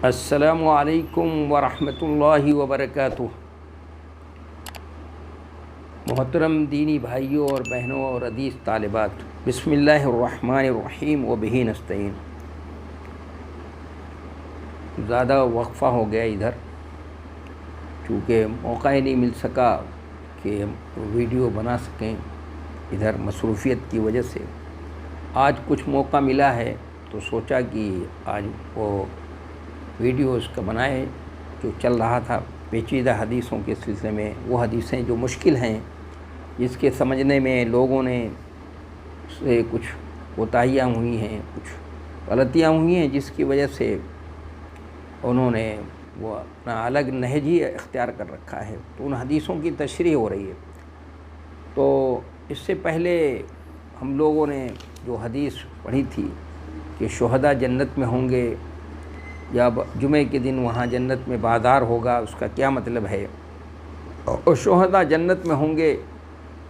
السلام علیکم ورحمۃ اللہ وبرکاتہ۔ محترم دینی بھائیوں اور بہنوں اور عزیز طالبات، بسم اللہ الرحمن الرحیم وبہ نستعین۔ زیادہ وقفہ ہو گیا ادھر، چونکہ موقع ہی نہیں مل سکا کہ ہم ویڈیو بنا سکیں ادھر مصروفیت کی وجہ سے۔ آج کچھ موقع ملا ہے تو سوچا کہ آج وہ ویڈیو اس کا بنائے جو چل رہا تھا پیچیدہ حدیثوں کے سلسلے میں، وہ حدیثیں جو مشکل ہیں، جس کے سمجھنے میں لوگوں نے سے کچھ کوتاہیاں ہوئی ہیں، کچھ غلطیاں ہوئی ہیں، جس کی وجہ سے انہوں نے وہ اپنا الگ نہج ہی اختیار کر رکھا ہے، تو ان حدیثوں کی تشریح ہو رہی ہے۔ تو اس سے پہلے ہم لوگوں نے جو حدیث پڑھی تھی کہ شہداء جنت میں ہوں گے، یا جمعے کے دن وہاں جنت میں بازار ہوگا، اس کا کیا مطلب ہے، اور شہداء جنت میں ہوں گے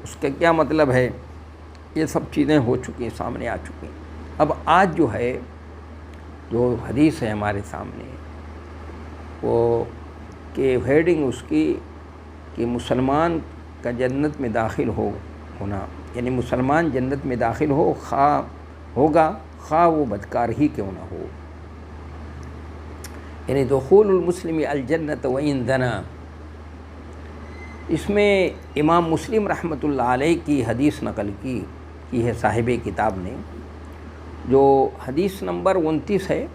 اس کا کیا مطلب ہے، یہ سب چیزیں ہو چکی ہیں، سامنے آ چکی ہیں۔ اب آج جو ہے جو حدیث ہے ہمارے سامنے، وہ کہ ہیڈنگ اس کی کہ مسلمان کا جنت میں داخل ہونا، یعنی مسلمان جنت میں داخل خواہ وہ بدکار ہی کیوں نہ ہو، یعنی دخول المسلم الجنت وإن زنا۔ اس میں امام مسلم رحمۃ اللہ علیہ کی حدیث نقل کی ہے صاحب کتاب نے، جو حدیث نمبر 29 ہے،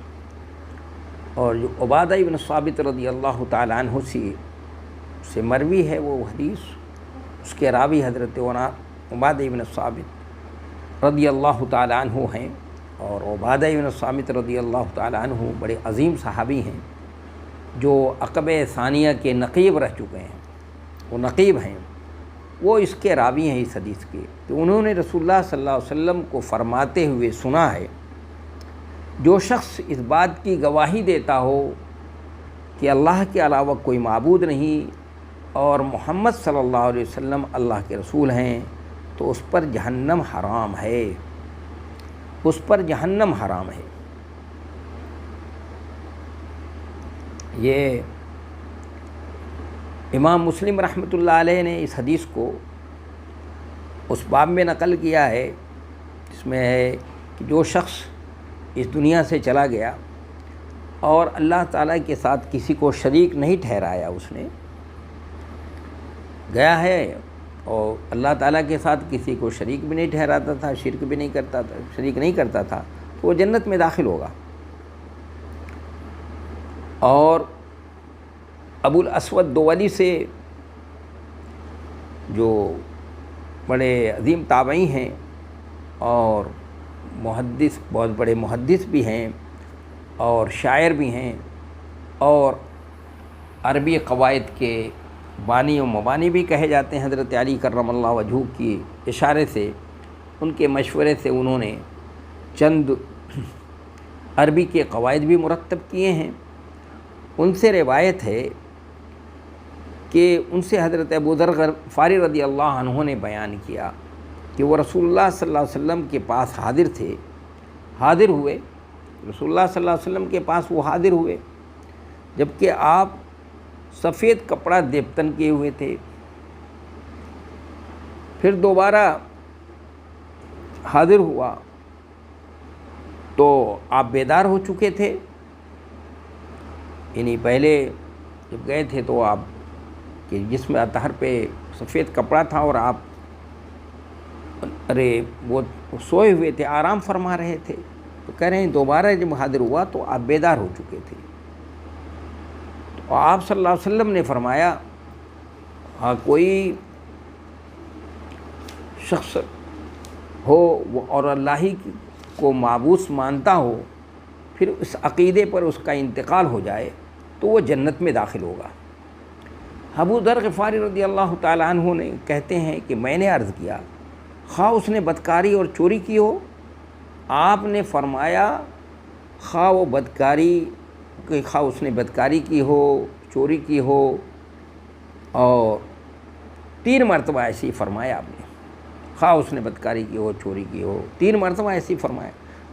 اور جو عبادہ بن ثابت رضی اللہ تعالیٰ عنہ سے مروی ہے وہ حدیث۔ اس کے راوی حضرت عبادہ بن ثابت رضی اللہ تعالیٰ عنہ ہیں، اور عبادہ بن ثابت رضی اللہ تعالیٰ عنہ بڑے عظیم صحابی ہیں، جو عقبہ ثانیہ کے نقیب رہ چکے ہیں، وہ نقیب ہیں، وہ اس کے راوی ہیں اس حدیث کے، کہ انہوں نے رسول اللہ صلی اللہ علیہ وسلم کو فرماتے ہوئے سنا ہے، جو شخص اس بات کی گواہی دیتا ہو کہ اللہ کے علاوہ کوئی معبود نہیں اور محمد صلی اللہ علیہ وسلم اللہ کے رسول ہیں، تو اس پر جہنم حرام ہے، اس پر جہنم حرام ہے۔ یہ امام مسلم رحمۃ اللہ علیہ نے اس حدیث کو اس باب میں نقل کیا ہے، اس میں ہے کہ جو شخص اس دنیا سے چلا گیا اور اللہ تعالیٰ کے ساتھ کسی کو شریک نہیں ٹھہرایا، اس نے گیا ہے اور اللہ تعالیٰ کے ساتھ کسی کو شریک بھی نہیں ٹھہراتا تھا، شرک بھی نہیں کرتا تھا، شریک نہیں کرتا تھا، تو وہ جنت میں داخل ہوگا۔ اور ابو الاسود دولی سے، جو بڑے عظیم تابعی ہیں اور محدث، بہت بڑے محدث بھی ہیں اور شاعر بھی ہیں، اور عربی قواعد کے بانی و مبانی بھی کہے جاتے ہیں، حضرت علی کرم اللہ وجہہ کی اشارے سے، ان کے مشورے سے انہوں نے چند عربی کے قواعد بھی مرتب کیے ہیں۔ ان سے روایت ہے کہ ان سے حضرت ابو ذر غفاری رضی اللہ عنہ نے بیان کیا کہ وہ رسول اللہ صلی اللہ علیہ وسلم کے پاس حاضر ہوئے، رسول اللہ صلی اللہ علیہ وسلم کے پاس وہ حاضر ہوئے، جبکہ آپ سفید کپڑا دیبتن کیے ہوئے تھے۔ پھر دوبارہ حاضر ہوا تو آپ بیدار ہو چکے تھے، یعنی پہلے جب گئے تھے تو آپ کے جسم اطہر پہ سفید کپڑا تھا، اور آپ وہ سوئے ہوئے تھے، آرام فرما رہے تھے، تو کہہ رہے ہیں دوبارہ جب حاضر ہوا تو آپ بیدار ہو چکے تھے۔ تو آپ صلی اللہ علیہ وسلم نے فرمایا، کوئی شخص ہو اور اللہ ہی کو معبود مانتا ہو، پھر اس عقیدے پر اس کا انتقال ہو جائے تو وہ جنت میں داخل ہوگا۔ ابو ذر غفاری رضی اللہ تعالیٰ عنہ نے کہتے ہیں کہ میں نے عرض کیا، خواہ اس نے بدکاری اور چوری کی ہو؟ آپ نے فرمایا، خواہ اس نے بدکاری کی ہو، چوری کی ہو، اور 3 مرتبہ ایسی فرمایا آپ نے، خواہ اس نے بدکاری کی ہو، چوری کی ہو، 3 مرتبہ ایسی فرمایا۔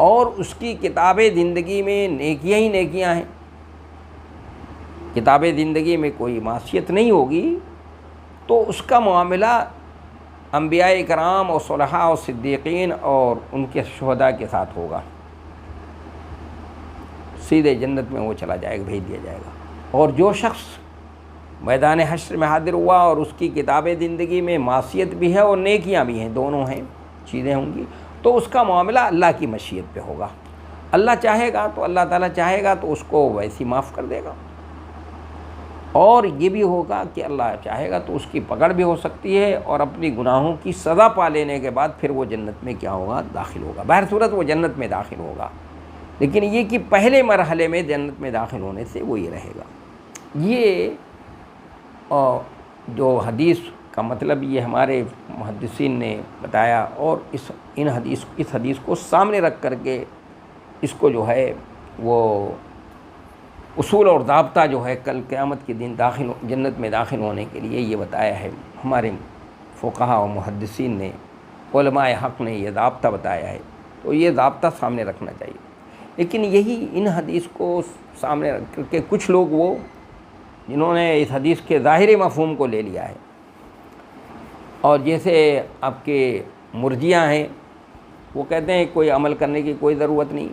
اور اس کی کتاب زندگی میں نیکیاں ہی نیکیاں ہیں، کتاب زندگی میں کوئی معصیت نہیں ہوگی، تو اس کا معاملہ انبیاء کرام اور صلحاء اور صدیقین اور ان کے شہداء کے ساتھ ہوگا، سیدھے جنت میں وہ چلا جائے گا، بھیج دیا جائے گا۔ اور جو شخص میدان حشر میں حاضر ہوا اور اس کی کتاب زندگی میں معصیت بھی ہے اور نیکیاں بھی ہیں، دونوں ہیں چیزیں ہوں گی، تو اس کا معاملہ اللہ کی مشیت پہ ہوگا۔ اللہ چاہے گا تو اللہ تعالیٰ چاہے گا تو اس کو ویسی معاف کر دے گا، اور یہ بھی ہوگا کہ اللہ چاہے گا تو اس کی پکڑ بھی ہو سکتی ہے اور اپنی گناہوں کی سزا پا لینے کے بعد پھر وہ جنت میں کیا ہوگا؟ داخل ہوگا۔ بہر صورت وہ جنت میں داخل ہوگا، لیکن یہ کہ پہلے مرحلے میں جنت میں داخل ہونے سے وہ یہ رہے گا۔ یہ جو حدیث کا مطلب یہ ہمارے محدثین نے بتایا، اور اس حدیث کو سامنے رکھ کر کے اس کو جو ہے وہ اصول اور ضابطہ جو ہے کل قیامت کے دن جنت میں داخل ہونے کے لیے یہ بتایا ہے ہمارے فقہا و محدثین نے، علماء حق نے یہ ضابطہ بتایا ہے، تو یہ ضابطہ سامنے رکھنا چاہیے۔ لیکن یہی ان حدیث کو سامنے رکھ کر کے کچھ لوگ وہ جنہوں نے اس حدیث کے ظاہری مفہوم کو لے لیا ہے، اور جیسے آپ کے مرجیہ ہیں، وہ کہتے ہیں کوئی عمل کرنے کی کوئی ضرورت نہیں،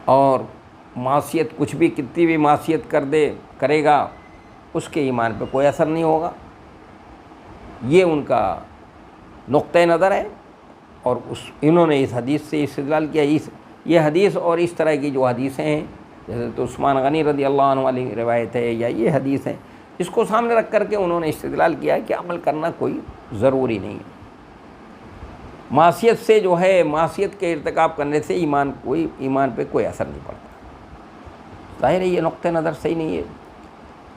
اور معصیت کچھ بھی کتنی بھی معصیت کرے گا اس کے ایمان پہ کوئی اثر نہیں ہوگا۔ یہ ان کا نقطۂ نظر ہے، اور انہوں نے اس حدیث سے استدلال کیا۔ یہ حدیث اور اس طرح کی جو حدیثیں ہیں، جیسے تو عثمان غنی رضی اللہ عنہ والی روایت ہے یا یہ حدیث ہے، اس کو سامنے رکھ کر کے انہوں نے استدلال کیا کہ عمل کرنا کوئی ضروری نہیں ہے، معصیت سے جو ہے معصیت کے ارتکاب کرنے سے ایمان پہ کوئی اثر نہیں پڑتا۔ ظاہر ہے یہ نقطۂ نظر صحیح نہیں ہے،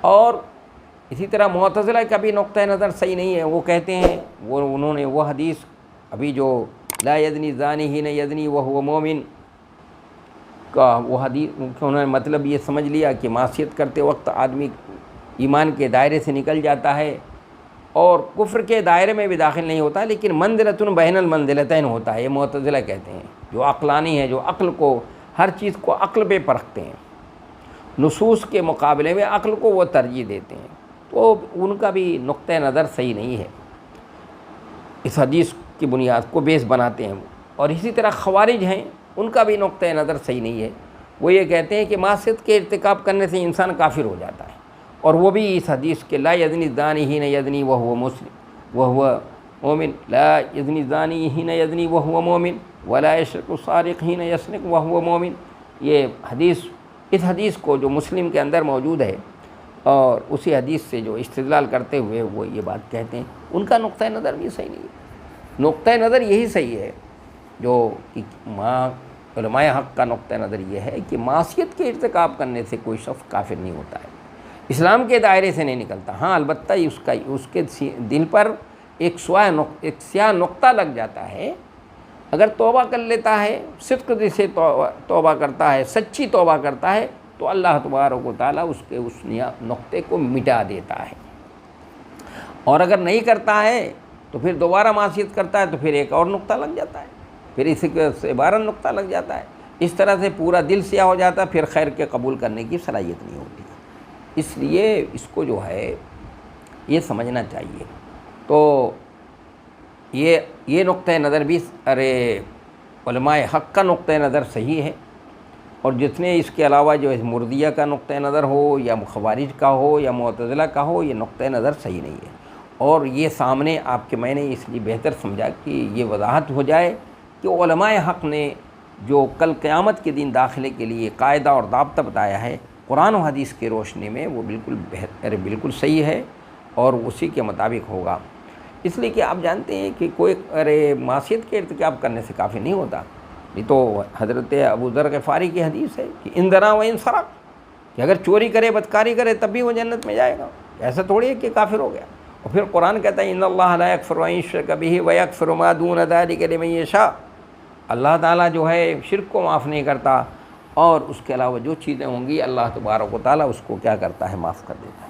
اور اسی طرح معتزلہ کا بھی نقطۂ نظر صحیح نہیں ہے۔ وہ کہتے ہیں انہوں نے وہ حدیث ابھی جو لا یزنی زانی حین یزنی وہو مومن کا وہ حدیث، انہوں نے مطلب یہ سمجھ لیا کہ معصیت کرتے وقت آدمی ایمان کے دائرے سے نکل جاتا ہے اور کفر کے دائرے میں بھی داخل نہیں ہوتا، لیکن منزلۃ بین المنزلتین ہوتا ہے۔ یہ معتزلہ کہتے ہیں، جو عقلانی ہے، جو عقل کو ہر چیز کو عقل پہ پرکھتے ہیں، نصوص کے مقابلے میں عقل کو وہ ترجیح دیتے ہیں، تو ان کا بھی نقطۂ نظر صحیح نہیں ہے، اس حدیث کی بنیاد کو بیس بناتے ہیں۔ اور اسی طرح خوارج ہیں، ان کا بھی نقطۂ نظر صحیح نہیں ہے، وہ یہ کہتے ہیں کہ معصیت کے ارتکاب کرنے سے انسان کافر ہو جاتا ہے، اور وہ بھی اس حدیث کے لا یزنی الزانی حین یزنی وہو مومن، لا یزنی الزانی حین یزنی وہو مومن ولا یسرق السارق حین یسرق وہو مومن، یہ حدیث اس حدیث کو جو مسلم کے اندر موجود ہے اور اسی حدیث سے جو استدلال کرتے ہوئے وہ یہ بات کہتے ہیں، ان کا نقطۂ نظر بھی صحیح نہیں ہے۔ نقطۂ نظر یہی صحیح ہے جو کہ علماء حق کا نقطۂ نظر یہ ہے کہ معصیت کے ارتکاب کرنے سے کوئی شخص کافر نہیں ہوتا ہے، اسلام کے دائرے سے نہیں نکلتا۔ ہاں البتہ اس کے دل پر ایک سیاہ نقطہ لگ جاتا ہے، اگر توبہ کر لیتا ہے، صدق سے توبہ کرتا ہے، سچی توبہ کرتا ہے، تو اللہ تبارک و تعالیٰ اس نقطے کو مٹا دیتا ہے، اور اگر نہیں کرتا ہے تو پھر دوبارہ معصیت کرتا ہے تو پھر ایک اور نقطہ لگ جاتا ہے، پھر اسی سے 12 نقطہ لگ جاتا ہے، اس طرح سے پورا دل سیاہ ہو جاتا ہے، پھر خیر کے قبول کرنے کی صلاحیت نہیں ہوتی۔ اس لیے اس کو جو ہے یہ سمجھنا چاہیے۔ تو یہ نقطۂ نظر بھی علماء حق کا نقطۂ نظر صحیح ہے، اور جتنے اس کے علاوہ جو مرجیہ کا نقطۂ نظر ہو یا خوارج کا ہو یا معتزلہ کا ہو، یہ نقطۂ نظر صحیح نہیں ہے۔ اور یہ سامنے آپ کے میں نے اس لیے بہتر سمجھا کہ یہ وضاحت ہو جائے کہ علماء حق نے جو کل قیامت کے دن داخلے کے لیے قاعدہ اور ضابطہ بتایا ہے قرآن و حدیث کی روشنی میں، وہ بالکل صحیح ہے اور اسی کے مطابق ہوگا۔ اس لیے کہ آپ جانتے ہیں کہ کوئی معصیت کے ارتکاب کرنے سے کافی نہیں ہوتا۔ یہ تو حضرت ابو ذر غفاری کی حدیث ہے کہ ان درا و ان سرق، کہ اگر چوری کرے، بدکاری کرے، تب بھی وہ جنت میں جائے گا، ایسا تھوڑی ہے کہ کافر ہو گیا۔ اور پھر قرآن کہتا ہے ان اللہ لا یغفر ان یشرک بہ ویغفر ما دون ذلک لمن یشاء، اللہ تعالیٰ جو ہے شرک کو معاف نہیں کرتا، اور اس کے علاوہ جو چیزیں ہوں گی اللہ تبارک و تعالیٰ اس کو کیا کرتا ہے؟ معاف کر دیتا ہے۔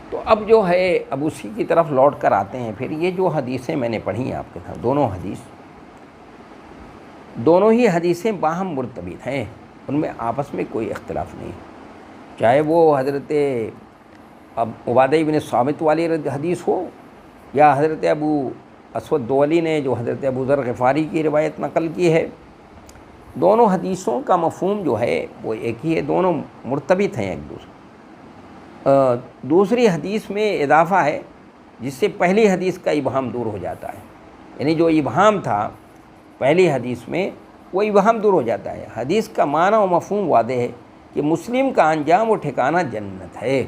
تو اب جو ہے اب اسی کی طرف لوٹ کر آتے ہیں۔ پھر یہ جو حدیثیں میں نے پڑھی ہیں آپ کے ساتھ، دونوں حدیث، دونوں ہی حدیثیں باہم مرتبط ہیں، ان میں آپس میں کوئی اختلاف نہیں، چاہے وہ حضرت عبادہ بن صامت والی حدیث ہو یا حضرت ابو اسود دولی نے جو حضرت ابو ذر غفاری کی روایت نقل کی ہے۔ دونوں حدیثوں کا مفہوم جو ہے وہ ایک ہی ہے، دونوں مرتبط ہیں ایک دوسرے۔ دوسری حدیث میں اضافہ ہے جس سے پہلی حدیث کا ابہام دور ہو جاتا ہے، یعنی جو ابہام تھا پہلی حدیث میں وہ ابہام دور ہو جاتا ہے۔ حدیث کا معنی و مفہوم واضح ہے کہ مسلم کا انجام و ٹھکانہ جنت ہے،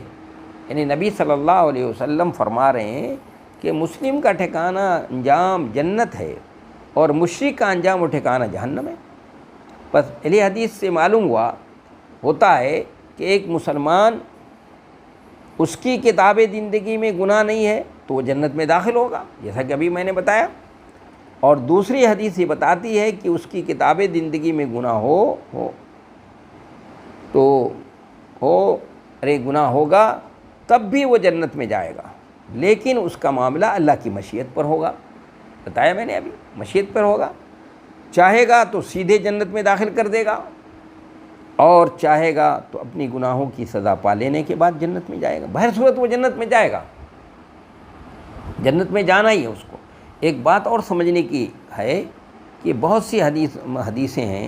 یعنی نبی صلی اللہ علیہ وسلم فرما رہے ہیں کہ مسلم کا ٹھکانہ انجام جنت ہے اور مشرک کا انجام و ٹھکانہ جہنم ہے۔ بس پہلی حدیث سے معلوم ہوتا ہے کہ ایک مسلمان، اس کی کتاب زندگی میں گناہ نہیں ہے تو وہ جنت میں داخل ہوگا، جیسا کہ ابھی میں نے بتایا، اور دوسری حدیث یہ بتاتی ہے کہ اس کی کتاب زندگی میں گناہ گناہ ہوگا تب بھی وہ جنت میں جائے گا، لیکن اس کا معاملہ اللہ کی مشیت پر ہوگا، بتایا میں نے ابھی، مشیت پر ہوگا، چاہے گا تو سیدھے جنت میں داخل کر دے گا اور چاہے گا تو اپنی گناہوں کی سزا پا لینے کے بعد جنت میں جائے گا۔ بہر صورت وہ جنت میں جائے گا، جنت میں جانا ہی ہے اس کو۔ ایک بات اور سمجھنے کی ہے کہ بہت سی حدیثیں ہیں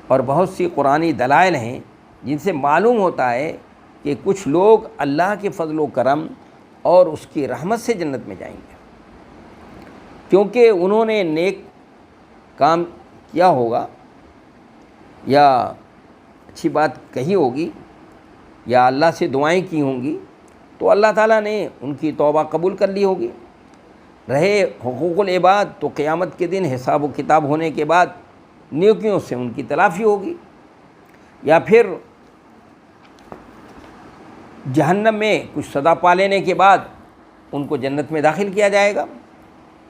اور بہت سی قرآنی دلائل ہیں جن سے معلوم ہوتا ہے کہ کچھ لوگ اللہ کے فضل و کرم اور اس کی رحمت سے جنت میں جائیں گے، کیونکہ انہوں نے نیک کام کیا ہوگا یا اچھی بات کہی ہوگی یا اللہ سے دعائیں کی ہوں گی، تو اللہ تعالیٰ نے ان کی توبہ قبول کر لی ہوگی۔ رہے حقوق العباد تو قیامت کے دن حساب و کتاب ہونے کے بعد نیکیوں سے ان کی تلافی ہوگی، یا پھر جہنم میں کچھ سزا پا لینے کے بعد ان کو جنت میں داخل کیا جائے گا۔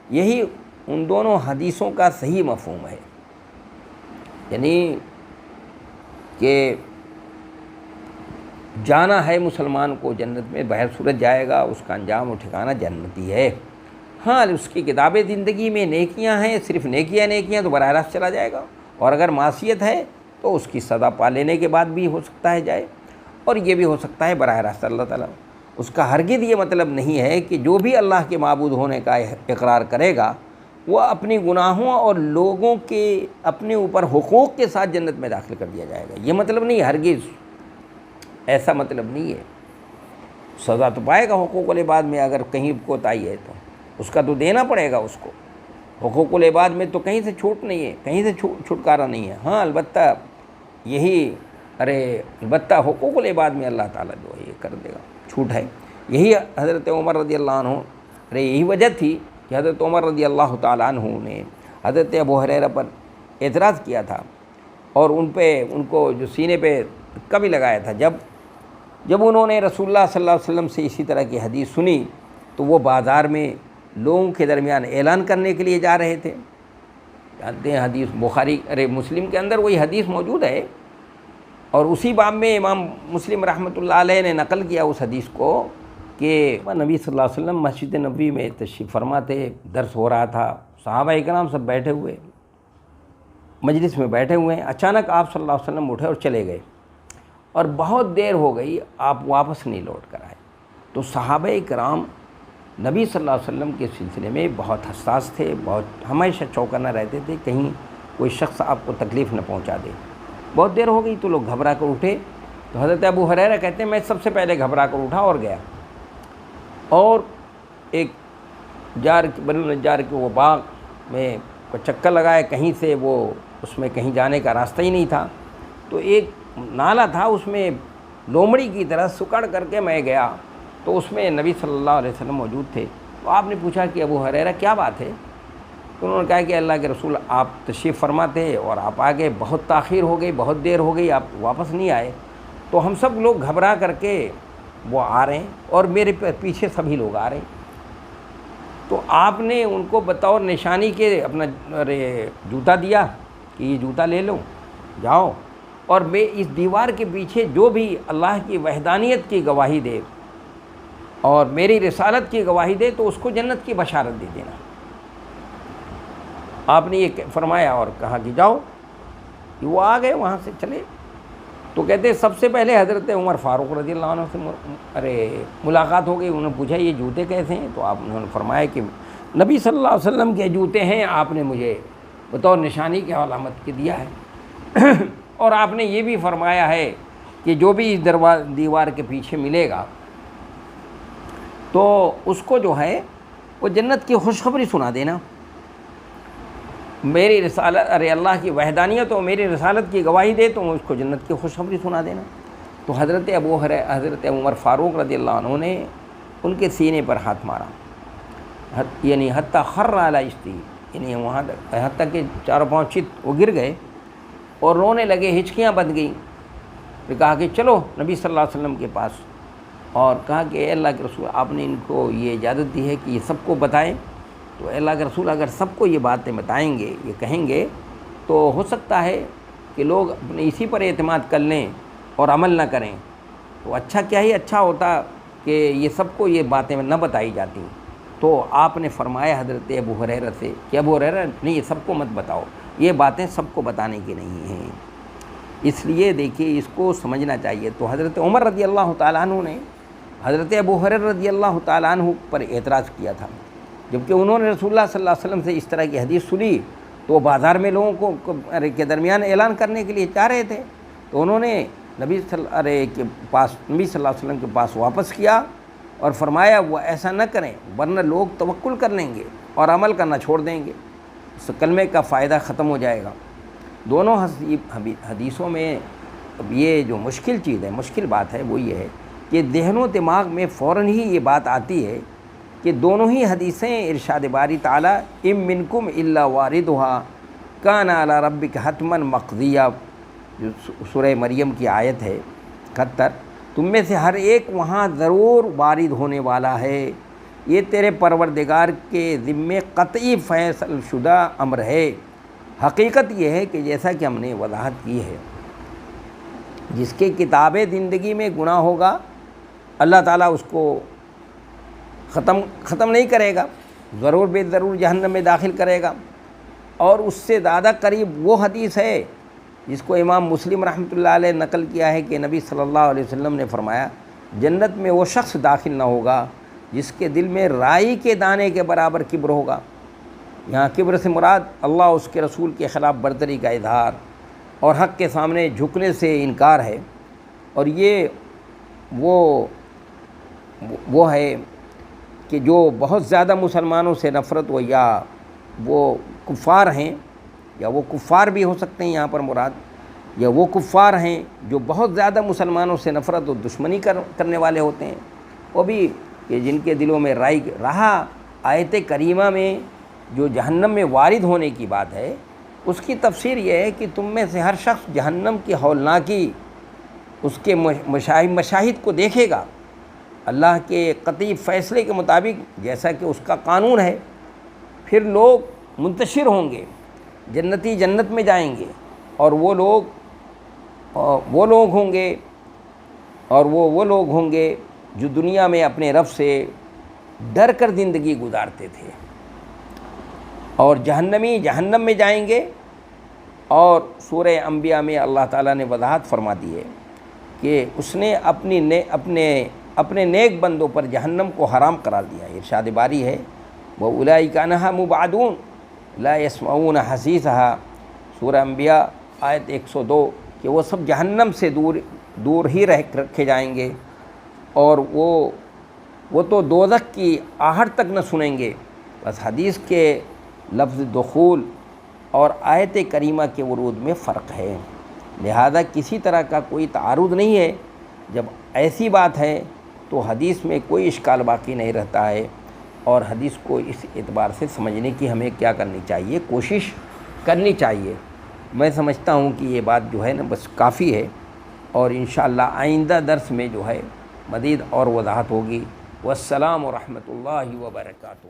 یہی ان دونوں حدیثوں کا صحیح مفہوم ہے، یعنی کہ جانا ہے مسلمان کو جنت میں، بہر صورت جائے گا، اس کا انجام و ٹھکانہ جنتی ہے۔ ہاں، اس کی کتاب زندگی میں نیکیاں ہیں، صرف نیکیاں تو براہ راست چلا جائے گا، اور اگر معصیت ہے تو اس کی سزا پا لینے کے بعد بھی ہو سکتا ہے جائے، اور یہ بھی ہو سکتا ہے براہ راست اللہ تعالیٰ۔ اس کا ہرگز یہ مطلب نہیں ہے کہ جو بھی اللہ کے معبود ہونے کا اقرار کرے گا وہ اپنی گناہوں اور لوگوں کے اپنے اوپر حقوق کے ساتھ جنت میں داخل کر دیا جائے گا، یہ مطلب نہیں، ہرگز ایسا مطلب نہیں ہے۔ سزا تو پائے گا حقوق العباد میں، اگر کہیں کوتاہی ہے تو اس کا تو دینا پڑے گا اس کو۔ حقوق العباد میں تو کہیں سے چھوٹ نہیں ہے، کہیں سے چھٹکارا نہیں ہے۔ ہاں البتہ البتہ حقوق العباد میں اللہ تعالیٰ جو ہے یہ کر دے گا، چھوٹ ہے۔ یہی حضرت عمر رضی اللہ عنہ، یہی وجہ تھی کہ حضرت عمر رضی اللہ تعالیٰ عنہ نے حضرت ابو ہریرہ پر اعتراض کیا تھا اور ان کو جو سینے پہ کبھی لگایا تھا۔ جب انہوں نے رسول اللہ صلی اللہ علیہ وسلم سے اسی طرح کی حدیث سنی تو وہ بازار میں لوگوں کے درمیان اعلان کرنے کے لیے جا رہے تھے۔ جانتے ہیں حدیث مسلم کے اندر وہی حدیث موجود ہے، اور اسی باب میں امام مسلم رحمۃ اللہ علیہ نے نقل کیا اس حدیث کو کہ نبی صلی اللہ علیہ وسلم مسجد نبوی میں تشریف فرما تھے، درس ہو رہا تھا، صحابہ اکرام سب بیٹھے ہوئے مجلس میں بیٹھے ہوئے ہیں، اچانک آپ صلی اللہ علیہ وسلم اٹھے اور چلے گئے، اور بہت دیر ہو گئی آپ واپس نہیں لوٹ کر آئے۔ تو صحابہ اکرام نبی صلی اللہ علیہ وسلم کے سلسلے میں بہت حساس تھے، بہت ہمیشہ چوکنا رہتے تھے کہیں کوئی شخص آپ کو تکلیف نہ پہنچا دے۔ بہت دیر ہو گئی تو لوگ گھبرا کر اٹھے، تو حضرت ابو ہریرہ کہتے ہیں میں سب سے پہلے گھبرا کر اٹھا اور گیا، اور ایک بنو نجار کے وہ باغ میں چکر لگایا، کہیں سے وہ اس میں کہیں جانے کا راستہ ہی نہیں تھا، تو ایک نالا تھا، اس میں لومڑی کی طرح سکڑ کر کے میں گیا، تو اس میں نبی صلی اللہ علیہ وسلم موجود تھے۔ تو آپ نے پوچھا کہ ابو ہریرہ کیا بات ہے؟ تو انہوں نے کہا کہ اللہ کے رسول آپ تشریف فرما تھے اور آپ آگے، بہت تاخیر ہو گئی، بہت دیر ہو گئی، آپ واپس نہیں آئے، تو ہم سب لوگ گھبرا کر کے وہ آ رہے ہیں اور میرے پیچھے سبھی لوگ آ رہے ہیں۔ تو آپ نے ان کو بطور نشانی کے اپنا جوتا دیا کہ یہ جوتا لے لو، جاؤ، اور میں اس دیوار کے پیچھے جو بھی اللہ کی وحدانیت کی گواہی دے اور میری رسالت کی گواہی دے تو اس کو جنت کی بشارت دے دینا۔ آپ نے یہ فرمایا اور کہا کہ جاؤ۔ وہ آ گئے وہاں سے چلے، تو کہتے سب سے پہلے حضرت عمر فاروق رضی اللہ عنہ سے ملاقات ہو گئی. انہوں نے پوچھا یہ جوتے کیسے ہیں؟ تو انہوں نے فرمایا کہ نبی صلی اللہ علیہ وسلم کے جوتے ہیں، آپ نے مجھے بطور نشانی کے علامت کے دیا ہے اور آپ نے یہ بھی فرمایا ہے کہ جو بھی اس دیوار کے پیچھے ملے گا تو اس کو جو ہے وہ جنت کی خوشخبری سنا دینا. میری رسالت، اللہ کی وحدانیت اور میری رسالت کی گواہی دے تو اس کو جنت کی خوشخبری سنا دینا. تو حضرت عمر فاروق رضی اللہ عنہ نے ان کے سینے پر ہاتھ مارا، یعنی حتیٰ خر علی اشتی، یعنی وہاں تک حتیٰ کہ چاروں پاؤں چت وہ گر گئے اور رونے لگے، ہچکیاں بند گئیں. پھر کہا کہ چلو نبی صلی اللہ علیہ وسلم کے پاس، اور کہا کہ اے اللہ کے رسول آپ نے ان کو یہ اجازت دی ہے کہ یہ سب کو بتائیں. تو اے اللہ کے رسول اگر سب کو یہ باتیں بتائیں گے، یہ کہیں گے، تو ہو سکتا ہے کہ لوگ اپنے اسی پر اعتماد کر لیں اور عمل نہ کریں. تو اچھا کیا ہی اچھا ہوتا کہ یہ سب کو یہ باتیں نہ بتائی جاتی. تو آپ نے فرمایا حضرت ابو ہریرہ سے کہ ابو ہریرہ نہیں، یہ سب کو مت بتاؤ، یہ باتیں سب کو بتانے کی نہیں ہیں. اس لیے دیکھیے اس کو سمجھنا چاہیے. تو حضرت عمر رضی اللہ تعالیٰ عنہ نے حضرت ابو ہریرہ رضی اللہ تعالیٰ عنہ پر اعتراض کیا تھا، جبکہ انہوں نے رسول اللہ صلی اللہ علیہ وسلم سے اس طرح کی حدیث سنی تو وہ بازار میں لوگوں کو کے درمیان اعلان کرنے کے لیے چاہ رہے تھے. تو انہوں نے نبی صلی اللہ علیہ وسلم کے پاس واپس کیا اور فرمایا وہ ایسا نہ کریں ورنہ لوگ توکل کر لیں گے اور عمل کرنا چھوڑ دیں گے، اس کلمے کا فائدہ ختم ہو جائے گا. دونوں حدیثوں میں یہ جو مشکل چیز ہے، مشکل بات ہے، وہ یہ ہے کہ ذہن و دماغ میں فوراً ہی یہ بات آتی ہے کہ دونوں ہی حدیثیں ارشاد باری تعالیٰ ام منکم الا واردھا کان علی ربک حتما مقضیہ، جو سورہ مریم کی آیت ہے 71، تم میں سے ہر ایک وہاں ضرور وارد ہونے والا ہے، یہ تیرے پروردگار کے ذمے قطعی فیصل شدہ امر ہے. حقیقت یہ ہے کہ جیسا کہ ہم نے وضاحت کی ہے، جس کے کتاب زندگی میں گناہ ہوگا اللہ تعالیٰ اس کو ختم نہیں کرے گا، ضرور بے ضرور جہنم میں داخل کرے گا. اور اس سے زیادہ قریب وہ حدیث ہے جس کو امام مسلم رحمۃ اللہ علیہ نقل کیا ہے کہ نبی صلی اللہ علیہ وسلم نے فرمایا جنت میں وہ شخص داخل نہ ہوگا جس کے دل میں رائی کے دانے کے برابر کبر ہوگا. یہاں کبر سے مراد اللہ اس کے رسول کے خلاف برتری کا اظہار اور حق کے سامنے جھکنے سے انکار ہے. اور یہ وہ ہے کہ جو بہت زیادہ مسلمانوں سے نفرت ہو، یا وہ کفار ہیں، یا وہ کفار بھی ہو سکتے ہیں یہاں پر مراد، یا وہ کفار ہیں جو بہت زیادہ مسلمانوں سے نفرت و دشمنی کرنے والے ہوتے ہیں، وہ بھی کہ جن کے دلوں میں رہا. آیت کریمہ میں جو جہنم میں وارد ہونے کی بات ہے اس کی تفسیر یہ ہے کہ تم میں سے ہر شخص جہنم کی ہولناکی، اس کے مشاہد کو دیکھے گا اللہ کے قطعی فیصلے کے مطابق جیسا کہ اس کا قانون ہے. پھر لوگ منتشر ہوں گے، جنتی جنت میں جائیں گے، اور وہ لوگ ہوں گے جو دنیا میں اپنے رب سے ڈر کر زندگی گزارتے تھے، اور جہنمی جہنم میں جائیں گے. اور سورہ انبیاء میں اللہ تعالیٰ نے وضاحت فرما دی ہے کہ اس نے اپنے نیک بندوں پر جہنم کو حرام قرار دیا. ارشاد باری ہے وَأُولَئِكَ عَنْهَا مُبْعَدُونَ لَا يَسْمَعُونَ حَسِيسَهَا، سورہ انبیاء آیت 102، کہ وہ سب جہنم سے دور ہی رکھے جائیں گے، اور وہ تو دوزخ کی آہٹ تک نہ سنیں گے. بس حدیث کے لفظ دخول اور آیت کریمہ کے ورود میں فرق ہے، لہذا کسی طرح کا کوئی تعارض نہیں ہے. جب ایسی بات ہے تو حدیث میں کوئی اشکال باقی نہیں رہتا ہے، اور حدیث کو اس اعتبار سے سمجھنے کی ہمیں کیا کرنی چاہیے، کوشش کرنی چاہیے. میں سمجھتا ہوں کہ یہ بات جو ہے نا بس کافی ہے، اور انشاءاللہ آئندہ درس میں جو ہے مزید اور وضاحت ہوگی. والسلام ورحمۃ اللہ وبرکاتہ.